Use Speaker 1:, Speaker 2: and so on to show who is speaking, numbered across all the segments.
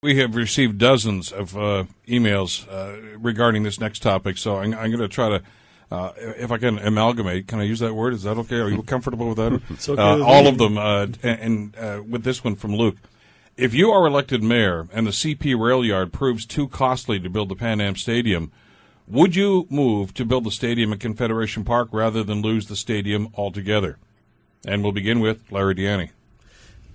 Speaker 1: We have received dozens of emails regarding this next topic, so I'm going to try to, if I can amalgamate, can I use that word? Is that okay? Are you comfortable with that?
Speaker 2: It's okay
Speaker 1: all of them, and with this one from Luke. If you are elected mayor and the CP rail yard proves too costly to build the Pan Am Stadium, would you move to build the stadium at Confederation Park rather than lose the stadium altogether? And we'll begin with Larry Ianni.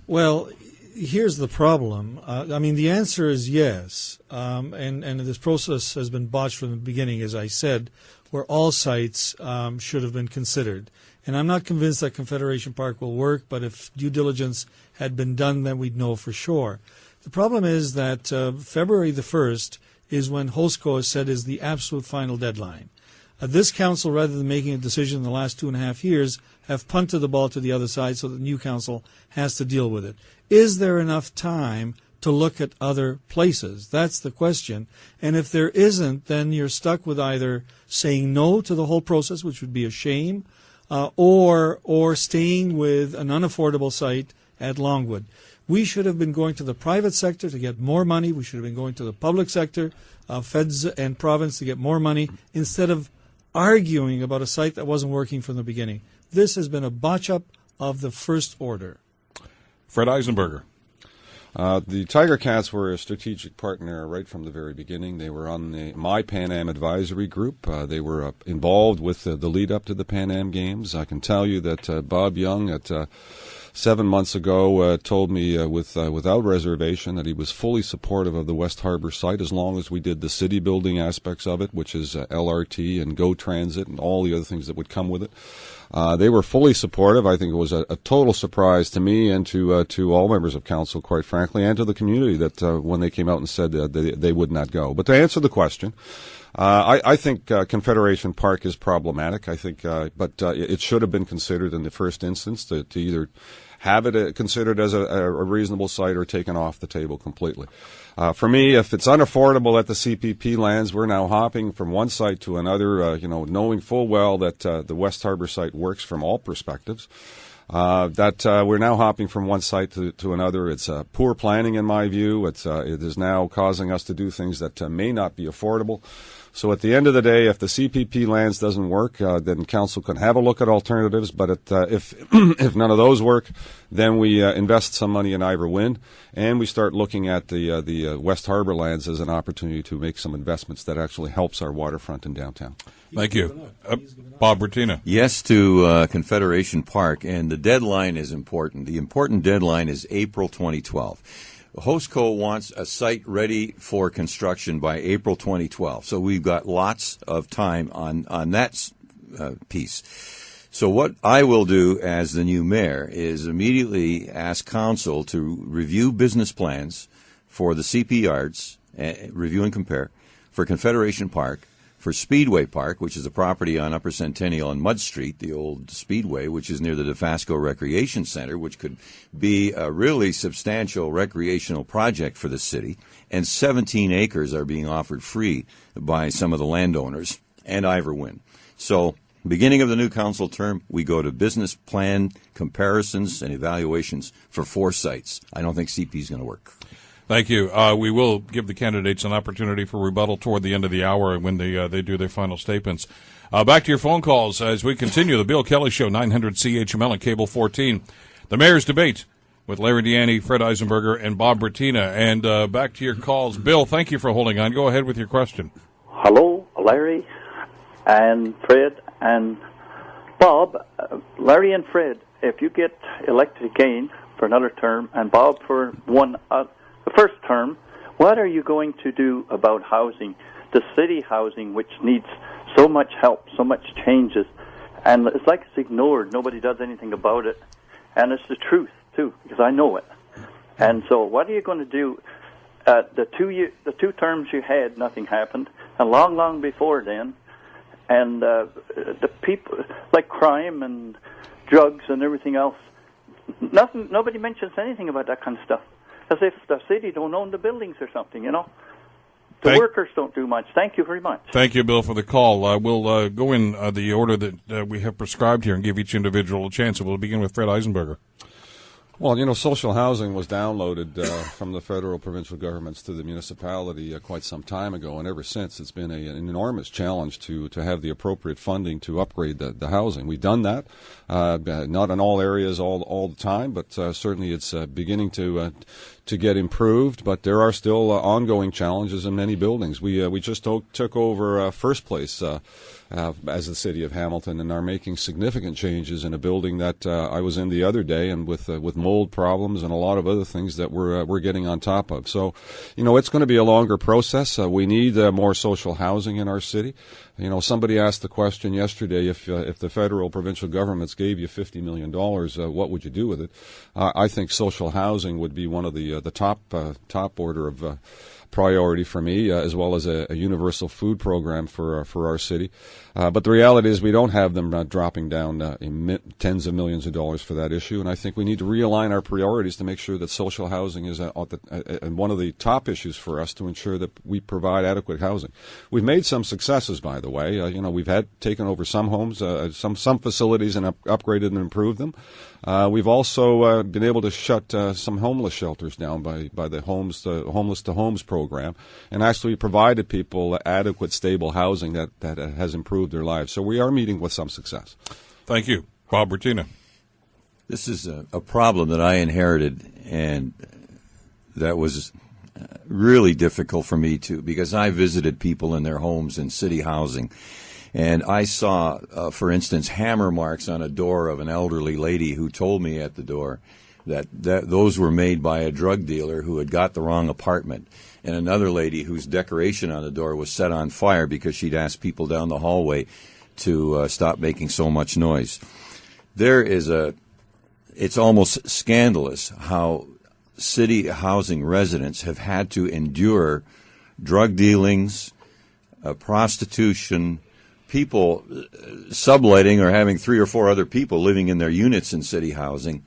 Speaker 2: Well, here's the problem. The answer is yes. And this process has been botched from the beginning, as I said, where all sites should have been considered. And I'm not convinced that Confederation Park will work, but if due diligence had been done, then we'd know for sure. The problem is that February the 1st is when HOSCO has said is the absolute final deadline. This council, rather than making a decision in the last 2.5 years, have punted the ball to the other side so the new council has to deal with it. Is there enough time to look at other places? That's the question. And if there isn't, then you're stuck with either saying no to the whole process, which would be a shame, or staying with an unaffordable site at Longwood. We should have been going to the private sector to get more money. We should have been going to the public sector, feds and province, to get more money, instead of arguing about a site that wasn't working from the beginning. This has been a botch-up of the first order.
Speaker 1: Fred Eisenberger.
Speaker 3: The Tiger Cats were a strategic partner right from the very beginning. They were on my Pan Am advisory group. They were involved with the lead-up to the Pan Am Games. I can tell you that Bob Young, at 7 months ago, told me without reservation that he was fully supportive of the West Harbour site as long as we did the city-building aspects of it, which is LRT and GO Transit and all the other things that would come with it. They were fully supportive. I think it was a total surprise to me and to all members of council, quite frankly, and to the community that when they came out and said they would not go. But to answer the question, I think Confederation Park is problematic. I think, but it should have been considered in the first instance to either have it considered as a reasonable site or taken off the table completely. For me, if it's unaffordable at the CPP lands, we're now hopping from one site to another, knowing full well that the West Harbour site works from all perspectives. We're now hopping from one site to another. It's poor planning, in my view. It is now causing us to do things that may not be affordable. So at the end of the day, if the CPP lands doesn't work, then council can have a look at alternatives. But if if none of those work, then we invest some money in Ivor Wind, and we start looking at the West Harbour lands as an opportunity to make some investments that actually helps our waterfront in downtown.
Speaker 1: Thank you. Bob Bratina.
Speaker 4: Yes to Confederation Park, and the deadline is important. The important deadline is April 2012. HOSCO wants a site ready for construction by April 2012. So we've got lots of time on that piece. So what I will do as the new mayor is immediately ask council to review business plans for the CP yards, review and compare, for Confederation Park, for Speedway Park, which is a property on Upper Centennial and Mud Street, the old Speedway, which is near the DeFasco Recreation Center, which could be a really substantial recreational project for the city. And 17 acres are being offered free by some of the landowners, and Ivor Wind. So, beginning of the new council term, we go to business plan comparisons and evaluations for 4 sites. I don't think CP is going to work.
Speaker 1: Thank you. We will give the candidates an opportunity for rebuttal toward the end of the hour when they do their final statements. Back to your phone calls as we continue the Bill Kelly Show, 900 CHML and Cable 14. The Mayor's Debate with Larry Ianni, Fred Eisenberger, and Bob Bratina. And back to your calls. Bill, thank you for holding on. Go ahead with your question.
Speaker 5: Hello, Larry and Fred and Bob. Larry and Fred, if you get elected again for another term, and Bob for the first term, what are you going to do about housing, the city housing, which needs so much help, so much changes, and it's like it's ignored. Nobody does anything about it, and it's the truth too, because I know it. And so, what are you going to do? The 2 terms you had, nothing happened, and long before then, and the people like crime and drugs and everything else. Nobody mentions anything about that kind of stuff. As if the city don't own the buildings or something, The workers don't do much. Thank you very much.
Speaker 1: Thank you, Bill, for the call. We'll go in the order that we have prescribed here and give each individual a chance. We'll begin with Fred Eisenberger.
Speaker 3: Well, social housing was downloaded from the federal provincial governments to the municipality quite some time ago, and ever since it's been an enormous challenge to have the appropriate funding to upgrade the housing. We've done that, not in all areas all the time, but certainly it's beginning to get improved, but there are still ongoing challenges in many buildings. We just took over first place as the city of Hamilton, and are making significant changes in a building that I was in the other day, and with mold problems and a lot of other things that we're getting on top of. So, it's going to be a longer process. We need more social housing in our city. Somebody asked the question yesterday, if the federal provincial governments gave you $50 million, what would you do with it? I think social housing would be one of the top order of priority for me, as well as a universal food program for our city. But the reality is we don't have them dropping down in tens of millions of dollars for that issue, and I think we need to realign our priorities to make sure that social housing is one of the top issues for us, to ensure that we provide adequate housing. We've made some successes, by the way. We've taken over some homes, some facilities, and upgraded and improved them. We've also been able to shut some homeless shelters down by the Homeless to Homes program, and actually provided people adequate, stable housing that has improved their lives. So we are meeting with some success.
Speaker 1: Thank you. Bob Bratina.
Speaker 4: This is a problem that I inherited, and that was really difficult for me too, because I visited people in their homes in city housing. And I saw, for instance, hammer marks on a door of an elderly lady who told me at the door that those were made by a drug dealer who had got the wrong apartment, and another lady whose decoration on the door was set on fire because she'd asked people down the hallway to stop making so much noise. It's almost scandalous how city housing residents have had to endure drug dealings, prostitution, people subletting or having 3 or 4 other people living in their units in city housing,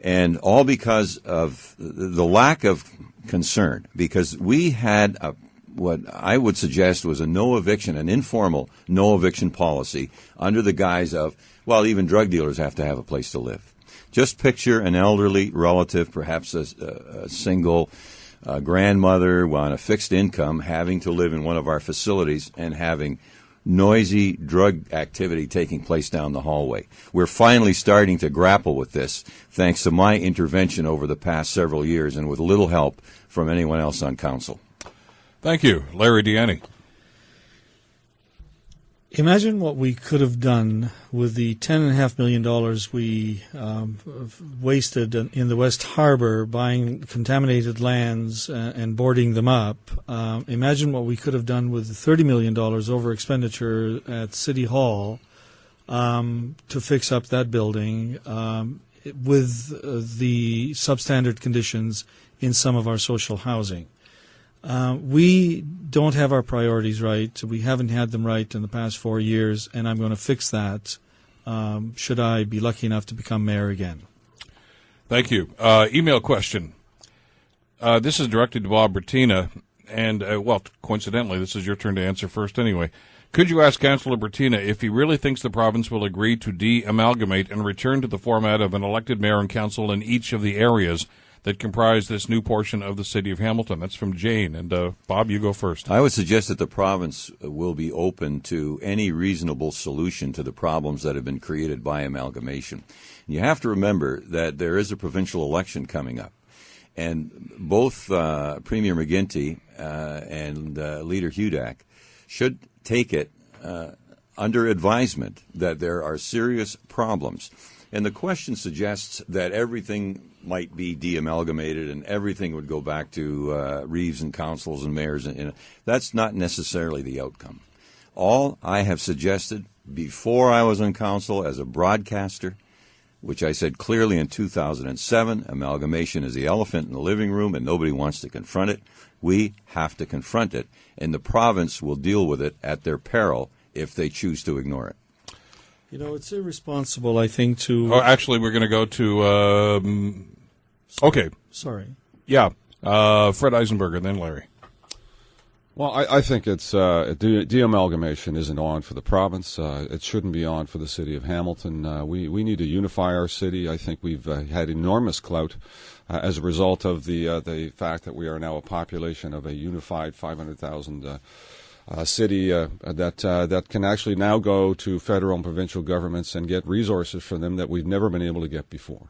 Speaker 4: and all because of the lack of concern. Because we had what I would suggest was a no eviction, an informal no eviction policy under the guise of, well, even drug dealers have to have a place to live. Just picture an elderly relative, perhaps a single grandmother on a fixed income, having to live in one of our facilities and having noisy drug activity taking place down the hallway. We're finally starting to grapple with this, thanks to my intervention over the past several years, and with little help from anyone else on council.
Speaker 1: Thank you. Larry Ianni.
Speaker 2: Imagine what we could have done with the $10.5 million we wasted in the West Harbor buying contaminated lands and boarding them up. Imagine what we could have done with the $30 million over expenditure at City Hall to fix up that building with the substandard conditions in some of our social housing. We don't have our priorities right. We haven't had them right in the past 4 years, and I'm going to fix that should I be lucky enough to become mayor again.
Speaker 1: Thank you. Email question. This is directed to Bob Bratina, and, coincidentally, this is your turn to answer first anyway. Could you ask Councillor Bratina if he really thinks the province will agree to de-amalgamate and return to the format of an elected mayor and council in each of the areas that comprise this new portion of the city of Hamilton? That's from Jane. And Bob, you go first.
Speaker 4: I would suggest that the province will be open to any reasonable solution to the problems that have been created by amalgamation. You have to remember that there is a provincial election coming up, and both Premier McGuinty and Leader Hudak should take it under advisement that there are serious problems. And the question suggests that everything might be de-amalgamated and everything would go back to reeves and councils and mayors. And that's not necessarily the outcome. All I have suggested before I was on council as a broadcaster, which I said clearly in 2007, amalgamation is the elephant in the living room and nobody wants to confront it. We have to confront it, and the province will deal with it at their peril if they choose to ignore it.
Speaker 2: You know, it's irresponsible, I think, to...
Speaker 1: Oh, actually, we're going to go to... Okay.
Speaker 2: Sorry.
Speaker 1: Yeah. Fred Eisenberger, then Larry.
Speaker 3: Well, I think it's de-amalgamation isn't on for the province. It shouldn't be on for the city of Hamilton. We need to unify our city. I think we've had enormous clout as a result of the fact that we are now a population of a unified 500,000 city that can actually now go to federal and provincial governments and get resources from them that we've never been able to get before.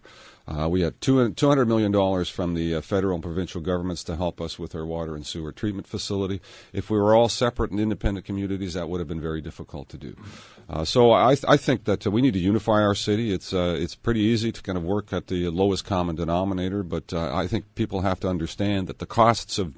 Speaker 3: We had $200 million from the federal and provincial governments to help us with our water and sewer treatment facility. If we were all separate and independent communities, that would have been very difficult to do. So I think that we need to unify our city. It's pretty easy to kind of work at the lowest common denominator, but I think people have to understand that the costs of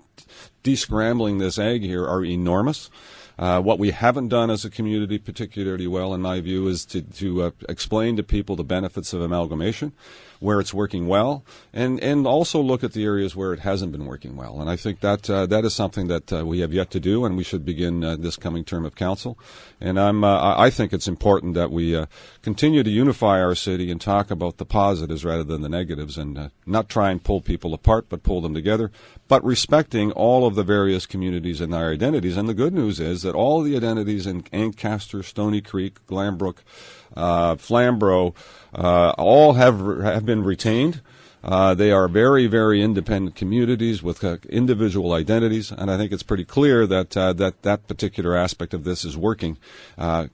Speaker 3: descrambling this egg here are enormous. What we haven't done as a community particularly well, in my view, is to explain to people the benefits of amalgamation, where it's working well, and also look at the areas where it hasn't been working well. And I think that is something that we have yet to do, and we should begin this coming term of council. And I think it's important that we continue to unify our city and talk about the positives rather than the negatives, and not try and pull people apart, but pull them together, but respecting all of the various communities and their identities. And the good news is that all the identities in Ancaster, Stony Creek, Glanbrook, Flamborough, all have been retained. They are very, very independent communities with individual identities, and I think it's pretty clear that that particular aspect of this is working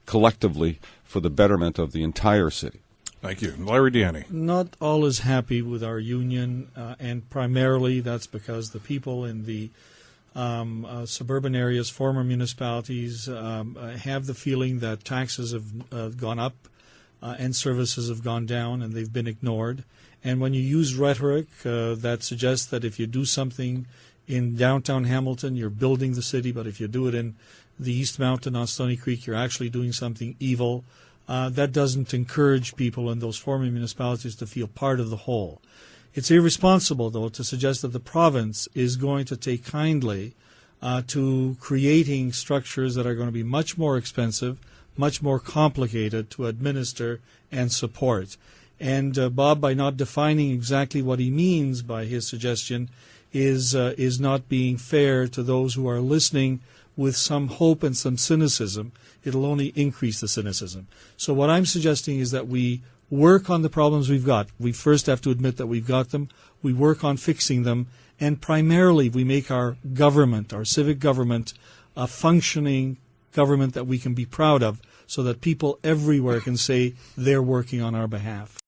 Speaker 3: collectively for the betterment of the entire city.
Speaker 1: Thank you. Larry Ianni.
Speaker 2: Not all is happy with our union, and primarily that's because the people in the suburban areas, former municipalities, have the feeling that taxes have gone up and services have gone down, and they've been ignored. And when you use rhetoric that suggests that if you do something in downtown Hamilton, you're building the city, but if you do it in the East Mountain on Stony Creek, you're actually doing something evil, that doesn't encourage people in those former municipalities to feel part of the whole. It's irresponsible, though, to suggest that the province is going to take kindly to creating structures that are going to be much more expensive, much more complicated to administer and support. And Bob, by not defining exactly what he means by his suggestion, is not being fair to those who are listening with some hope and some cynicism. It'll only increase the cynicism. So what I'm suggesting is that we work on the problems we've got. We first have to admit that we've got them. We work on fixing them. And primarily, we make our government, our civic government, a functioning government that we can be proud of, so that people everywhere can say they're working on our behalf.